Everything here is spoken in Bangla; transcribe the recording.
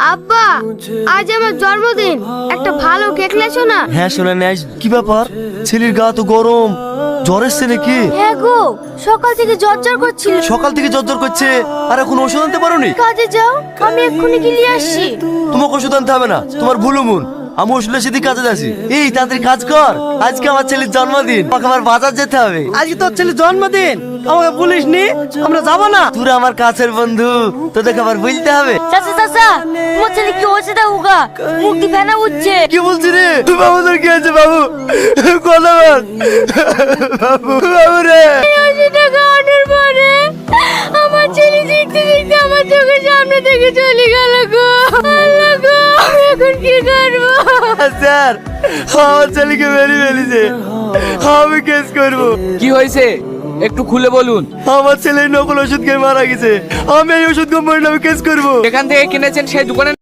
আব্বা, আজ আমার জন্মদিন, একটা ভালো কেক লেছো না? হ্যাঁ শোনা নেই, কি ব্যাপার? ছেলের গা তো গরম, জ্বর এসছে নাকি? হ্যাঁ গো, সকাল থেকে জ্বর জ্বর করছিল। সকাল থেকে জ্বর জ্বর করছে, আর এখন ওষুধ আনতে পারোনি? কাজে যাও, আমি এক্ষুনি গিয়ে আসছি। তোমাকে ওষুধ আনতে হবে না, তোমার ভুলো মন। আমি ওষুধের সাথে কাজে যাচ্ছি। এই তাড়াতাড়ি কাজ কর, আজকে আমার ছেলের জন্মদিন, আমাকে আবার বাজার যেতে হবে। আজকে তোর ছেলের জন্মদিন, আমাকে বলিস নি? আমরা যাবো না? তোরা আমার কাছের বন্ধু, তোদেরকে আবার বলতে হবে? চাচা চাচা, তোমার ছেলে কি হয়েছে তা উগা? মুখ দিয়ে ফেনা উঠছে। কি বলছিস রে বাবু? তোর কি হয়েছে বাবু? কথা বল বাবু। বাবু রে, ওষুধটা খাওয়ানোর পরে আমার ছেলে দেখতে দেখতে আমার চোখের সামনে থেকে চলে গেল গো। আল্লাহ গো, এখন কি করবো? স্যার আমার ছেলেকে মেরে ফেলেছে, আমি কেস করবো। কি হয়েছে একটু খুলে বলুন। আমার ছেলে নকল ওষুধ খেয়ে মারা গেছে, আমি এই ওষুধ কোম্পানির নামে কেস করবো। এখান থেকে কিনেছেন সেই দোকানে